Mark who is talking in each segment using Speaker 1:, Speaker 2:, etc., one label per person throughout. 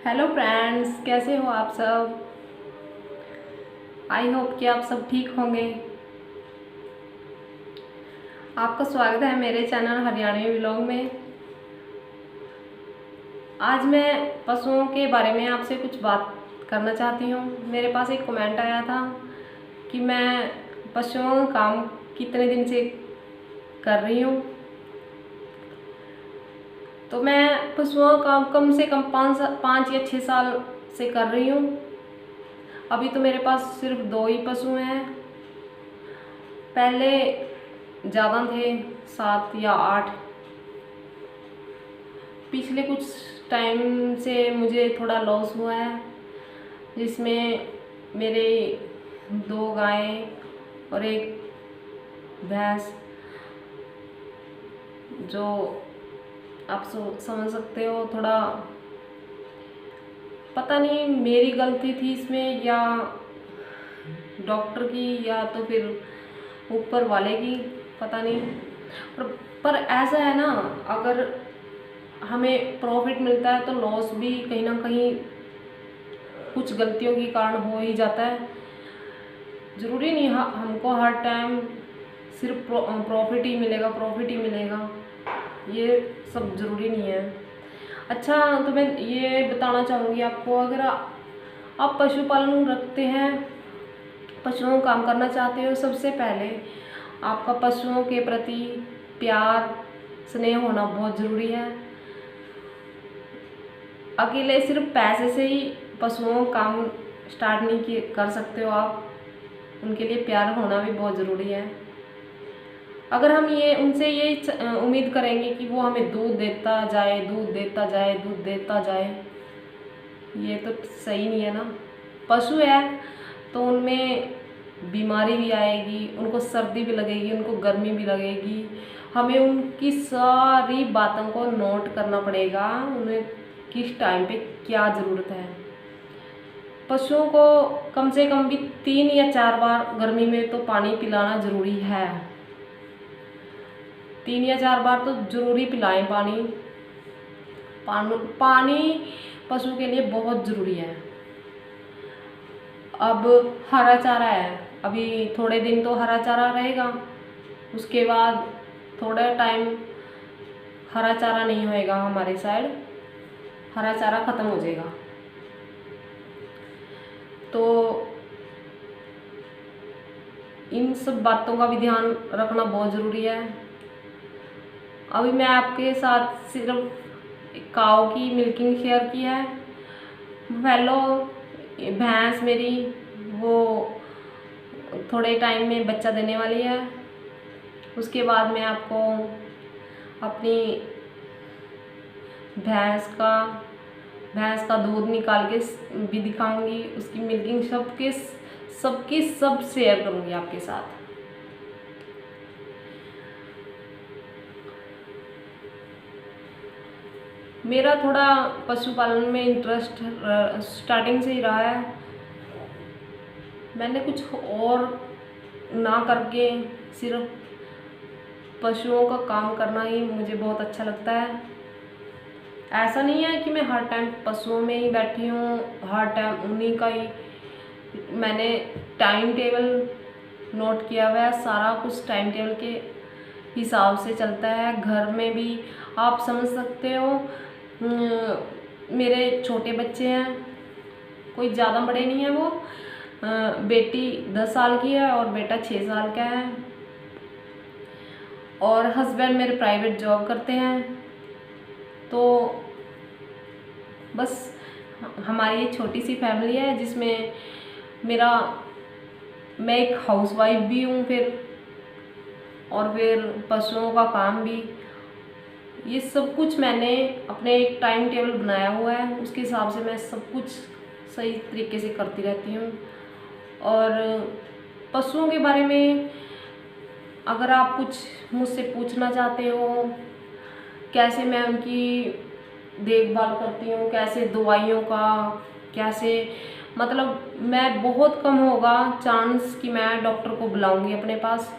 Speaker 1: Hello friends, कैसे हो आप सब। आई होप कि आप सब ठीक होंगे। आपका स्वागत है मेरे चैनल हरियाणवी व्लॉग में। आज मैं पशुओं के बारे में आपसे कुछ बात करना चाहती हूँ। मेरे पास एक कमेंट आया था कि मैं पशुओं का काम कितने दिन से कर रही हूँ। तो मैं पशुओं का कम से कम 5 या 6 साल से कर रही हूँ। अभी तो मेरे पास सिर्फ 2 ही पशु हैं। पहले ज़्यादा थे, 7 या 8। पिछले कुछ टाइम से मुझे थोड़ा लॉस हुआ है, जिसमें मेरे 2 गायें और एक भैंस, जो आप समझ सकते हो, थोड़ा पता नहीं मेरी गलती थी इसमें या डॉक्टर की या तो फिर ऊपर वाले की, पता नहीं। पर ऐसा है ना, अगर हमें प्रॉफिट मिलता है तो लॉस भी कहीं ना कहीं कुछ गलतियों के कारण हो ही जाता है। ज़रूरी नहीं हमको हर टाइम सिर्फ प्रॉफिट ही मिलेगा, ये सब ज़रूरी नहीं है। अच्छा, तो मैं ये बताना चाहूँगी आपको, अगर आप पशुपालन रखते हैं, पशुओं का काम करना चाहते हो, सबसे पहले आपका पशुओं के प्रति प्यार स्नेह होना बहुत ज़रूरी है। अकेले सिर्फ पैसे से ही पशुओं का काम स्टार्ट नहीं कर सकते हो आप, उनके लिए प्यार होना भी बहुत ज़रूरी है। अगर हम उनसे ये उम्मीद करेंगे कि वो हमें दूध देता जाए, ये तो सही नहीं है ना। पशु है तो उनमें बीमारी भी आएगी, उनको सर्दी भी लगेगी, उनको गर्मी भी लगेगी। हमें उनकी सारी बातों को नोट करना पड़ेगा, उन्हें किस टाइम पे क्या ज़रूरत है। पशुओं को कम से कम भी 3 या 4 बार गर्मी में तो पानी पिलाना ज़रूरी है। 3 या 4 बार तो ज़रूरी पिलाएं पानी। पानी पशु के लिए बहुत ज़रूरी है। अब हरा चारा है, अभी थोड़े दिन तो हरा चारा रहेगा, उसके बाद थोड़ा टाइम हरा चारा नहीं होएगा, हमारे साइड हरा चारा ख़त्म हो जाएगा। तो इन सब बातों का भी ध्यान रखना बहुत ज़रूरी है। अभी मैं आपके साथ सिर्फ काऊ की मिल्किंग शेयर की है। फैलो भैंस मेरी, वो थोड़े टाइम में बच्चा देने वाली है। उसके बाद मैं आपको अपनी भैंस का दूध निकाल के भी दिखाऊंगी, उसकी मिल्किंग सबकी सब शेयर करूंगी आपके साथ। मेरा थोड़ा पशुपालन में इंटरेस्ट स्टार्टिंग से ही रहा है। मैंने कुछ और ना करके सिर्फ पशुओं का काम करना ही मुझे बहुत अच्छा लगता है। ऐसा नहीं है कि मैं हर टाइम पशुओं में ही बैठी हूँ, हर टाइम उन्हीं का ही। मैंने टाइम टेबल नोट किया हुआ है, सारा कुछ टाइम टेबल के हिसाब से चलता है। घर में भी आप समझ सकते हो, मेरे छोटे बच्चे हैं, कोई ज़्यादा बड़े नहीं है। वो बेटी 10 साल की है और बेटा 6 साल का है। और हस्बैंड मेरे प्राइवेट जॉब करते हैं। तो बस हमारी ये छोटी सी फैमिली है, जिसमें मैं एक हाउसवाइफ भी हूँ, फिर पशुओं का काम भी। ये सब कुछ मैंने अपने एक टाइम टेबल बनाया हुआ है, उसके हिसाब से मैं सब कुछ सही तरीके से करती रहती हूँ। और पशुओं के बारे में अगर आप कुछ मुझसे पूछना चाहते हो, कैसे मैं उनकी देखभाल करती हूँ, कैसे दवाइयों का, कैसे, मतलब मैं बहुत कम होगा चांस कि मैं डॉक्टर को बुलाऊंगी अपने पास।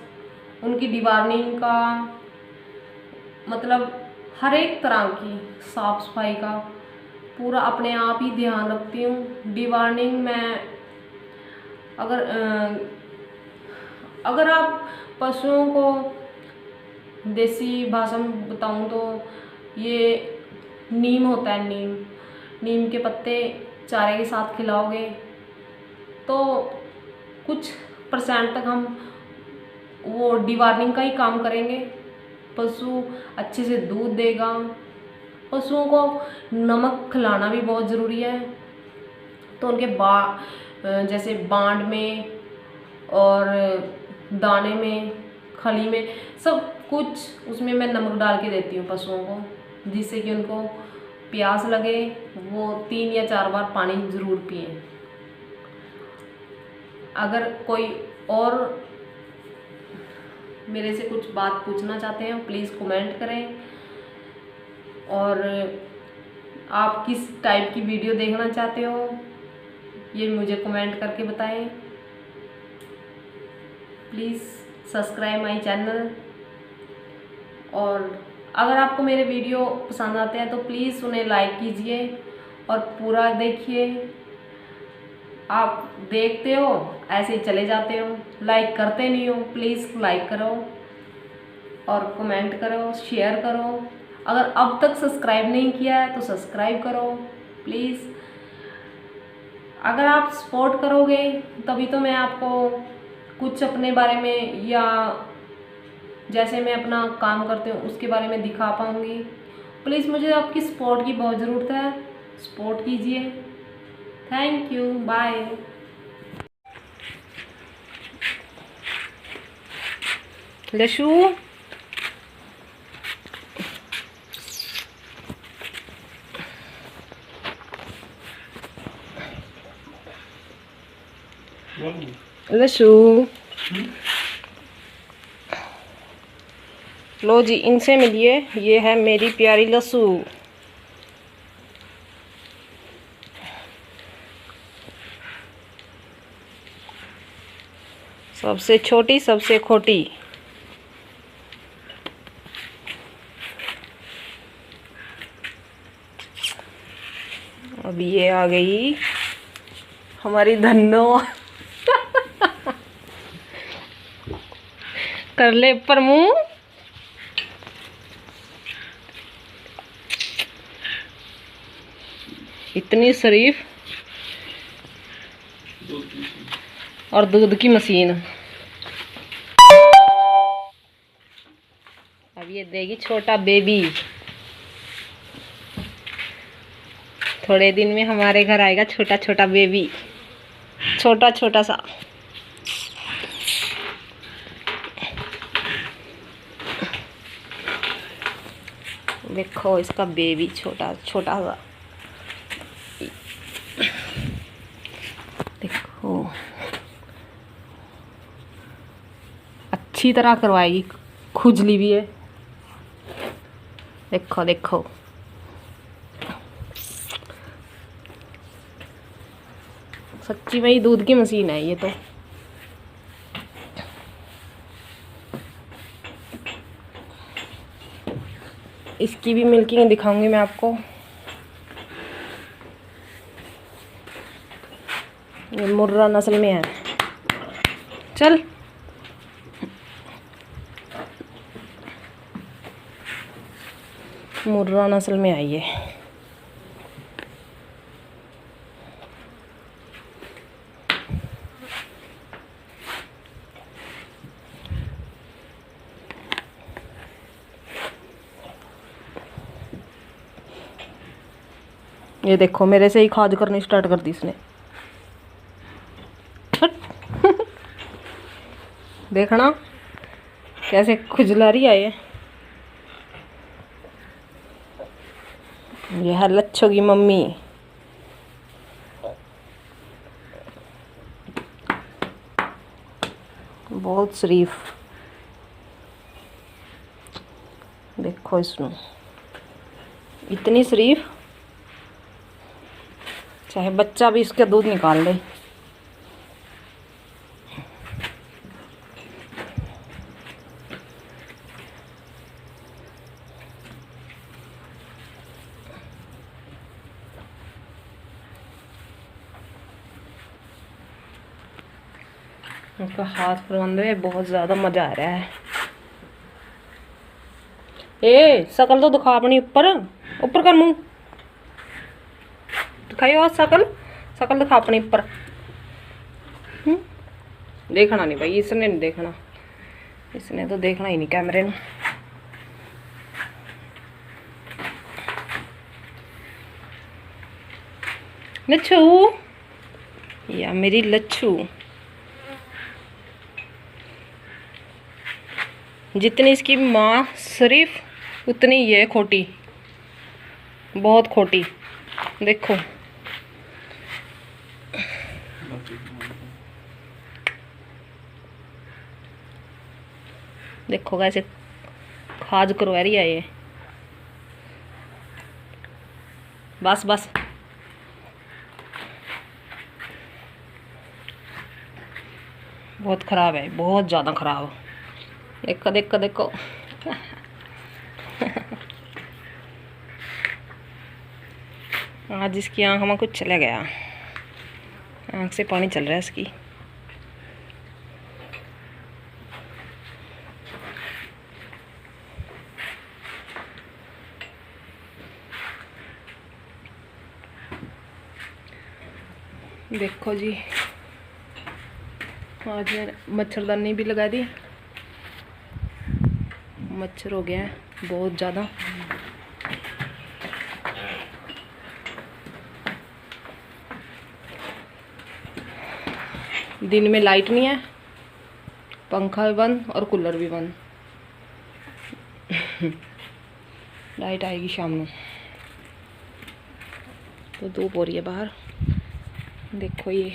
Speaker 1: उनकी डिवार्मिंग का, मतलब हर एक तरह की साफ सफाई का पूरा अपने आप ही ध्यान रखती हूँ। डिवार्मिंग में अगर आप पशुओं को देसी भाषा में बताऊँ तो ये नीम होता है, नीम के पत्ते चारे के साथ खिलाओगे तो कुछ परसेंट तक हम वो डिवार्मिंग का ही काम करेंगे। पशु अच्छे से दूध देगा। पशुओं को नमक खिलाना भी बहुत ज़रूरी है। तो उनके जैसे बांड में और दाने में, खली में, सब कुछ उसमें मैं नमक डाल के देती हूँ पशुओं को, जिससे कि उनको प्यास लगे, वो 3 या 4 बार पानी ज़रूर पिए। अगर कोई और मेरे से कुछ बात पूछना चाहते हैं प्लीज़ कमेंट करें, और आप किस टाइप की वीडियो देखना चाहते हो ये मुझे कमेंट करके बताएं। प्लीज़ सब्सक्राइब माय चैनल, और अगर आपको मेरे वीडियो पसंद आते हैं तो प्लीज़ उन्हें लाइक कीजिए और पूरा देखिए। आप देखते हो ऐसे ही चले जाते हो, लाइक करते नहीं हो। प्लीज़ लाइक करो और कमेंट करो, शेयर करो। अगर अब तक सब्सक्राइब नहीं किया है तो सब्सक्राइब करो प्लीज़। अगर आप सपोर्ट करोगे तभी तो मैं आपको कुछ अपने बारे में या जैसे मैं अपना काम करती हूँ उसके बारे में दिखा पाऊँगी। प्लीज़ मुझे आपकी सपोर्ट की बहुत ज़रूरत है, सपोर्ट कीजिए। Thank you, bye. लशु लशु, लो जी इनसे मिलिए, ये है मेरी प्यारी लस्सू। सबसे छोटी, सबसे खोटी। अब ये आ गई हमारी धन्नो। कर ले पर मुंह। इतनी शरीफ और दूध की मशीन। अब ये देगी छोटा बेबी। थोड़े दिन में हमारे घर आएगा छोटा छोटा बेबी, छोटा छोटा सा। देखो इसका बेबी छोटा छोटा सा, देखो अच्छी तरह करवाएगी, खुजली भी है। देखो देखो सच्ची में ही दूध की मशीन है ये तो। इसकी भी मिल्किंग दिखाऊंगी मैं आपको। ये मुर्रा नस्ल में है। चल मुर्रा नस्ल में आई है। ये देखो मेरे से ही खाज करनी स्टार्ट कर दी इसने। देखना कैसे खुजला रही है ये है लच्छो की मम्मी। बहुत शरीफ। देखो इसमें इतनी शरीफ, चाहे बच्चा भी इसका दूध निकाल ले। उनका हाथ पर बंधे बहुत ज़्यादा मज़ा आ रहा है। ए शकल तो दिखा अपनी, ऊपर ऊपर कर मुँह दिखाइयो, शकल शकल दिखा अपनी ऊपर। देखना नहीं भाई, इसने नहीं देखना, इसने तो देखना ही नहीं कैमरे में। लच्छू या मेरी लच्छू, जितनी इसकी माँ शरीफ उतनी ये खोटी, बहुत खोटी। देखो देखो कैसे खाज करवा रही है ये। बस बस बहुत ख़राब है, बहुत ज़्यादा ख़राब। देखो देखो देखो आज इसकी आँख में कुछ चला गया, आँख से पानी चल रहा है इसकी। देखो जी, आज मैंने मच्छरदानी भी लगा दी, मच्छर हो गया है बहुत ज़्यादा। दिन में लाइट नहीं है, पंखा भी बंद और कूलर भी बंद। लाइट आएगी शाम में, तो धूप हो रही है बाहर। देखो ये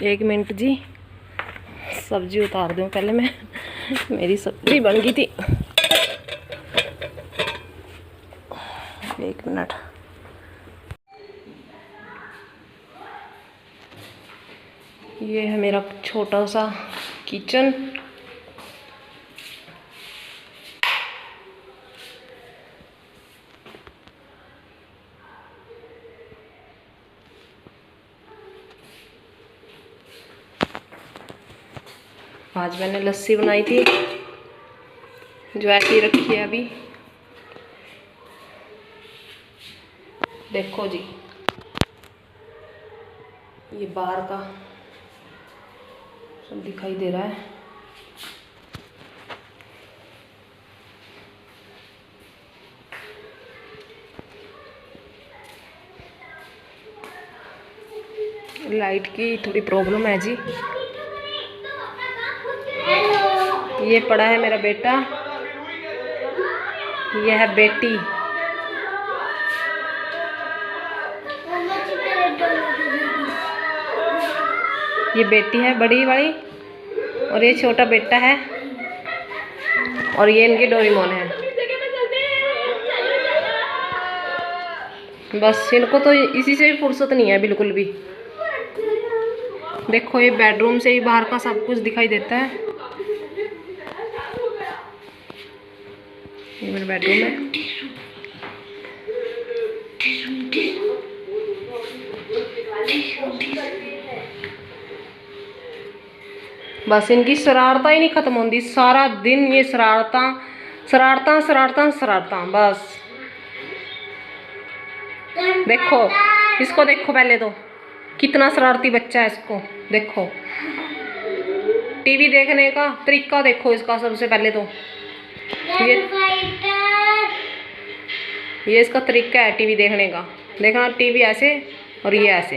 Speaker 1: एक मिनट जी, सब्जी उतार दूँ पहले मैं। मेरी सब्जी बन गई थी, एक मिनट। ये है मेरा छोटा सा किचन। आज मैंने लस्सी बनाई थी जो ऐसी रखी है अभी। देखो जी, ये बाहर का सब दिखाई दे रहा है। लाइट की थोड़ी प्रॉब्लम है जी। ये पड़ा है मेरा बेटा, ये है बेटी। ये बेटी है बड़ी वाली और ये छोटा बेटा है और ये इनके डोरेमोन है। बस इनको तो इसी से भी फुर्सत नहीं है बिल्कुल भी। देखो ये बेडरूम से ही बाहर का सब कुछ दिखाई देता है। ये मेरा बेडरूम है। बस इनकी शरारता ही नहीं खत्म होती, सारा दिन ये शरारता शरारता शरारता शरारता बस। देखो इसको, देखो पहले तो कितना शरारती बच्चा है इसको। देखो टीवी देखने का तरीका देखो इसका। सबसे पहले तो ये इसका तरीका है टीवी देखने का। देखना टीवी ऐसे और ये ऐसे।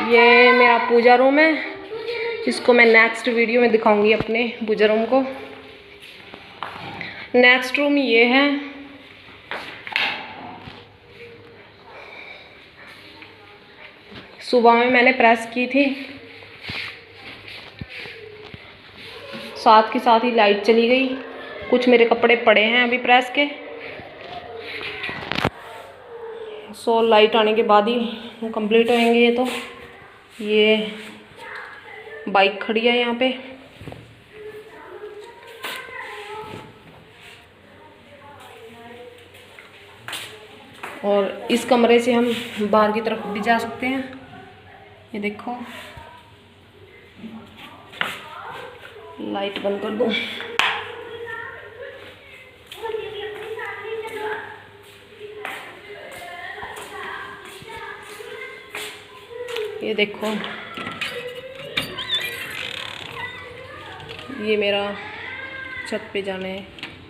Speaker 1: ये मेरा पूजा रूम है, जिसको मैं नेक्स्ट वीडियो में दिखाऊंगी अपने पूजा रूम को। नेक्स्ट रूम ये है, सुबह में मैंने प्रेस की थी, साथ के साथ ही लाइट चली गई। कुछ मेरे कपड़े पड़े हैं अभी प्रेस के, सो लाइट आने के बाद ही कंप्लीट होंगे ये। तो ये बाइक खड़ी है यहाँ पे, और इस कमरे से हम बाहर की तरफ भी जा सकते हैं। ये देखो, लाइट बंद कर दूँ। ये देखो, ये मेरा छत पे जाने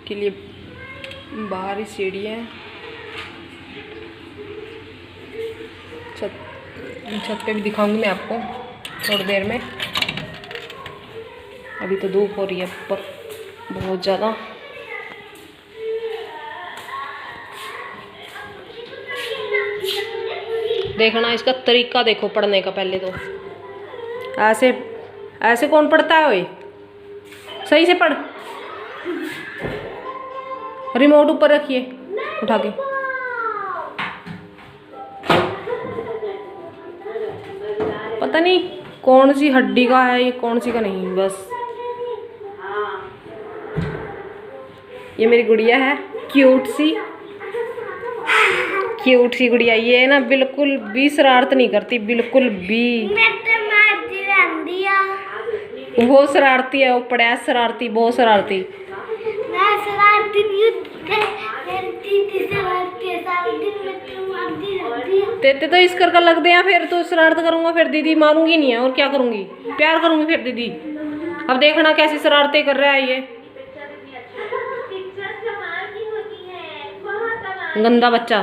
Speaker 1: के लिए बाहर ही सीढ़ी है। छत पे भी दिखाऊंगी मैं आपको थोड़ी देर में। अभी तो धूप हो रही है ऊपर बहुत ज़्यादा। देखना इसका तरीका देखो पढ़ने का। पहले तो ऐसे ऐसे कौन पढ़ता है? ओए सही से पढ़। रिमोट ऊपर रखिए उठा के। पता नहीं कौन सी हड्डी का है ये, कौन सी का नहीं। बस ये मेरी गुड़िया है, क्यूट सी गुड़िया। ये ना बिल्कुल भी शरारत नहीं करती, बिल्कुल भी। वो शरारती है, वो पड़ा शरारती, बहुत शरारती। तेते तो इस कर लगते हैं, फिर तो शरारत करूंगा फिर दीदी मारूंगी नहीं है, और क्या करूंगी? प्यार करूंगी फिर दीदी। अब देखना कैसी शरारतें कर रहा है ये गंदा बच्चा।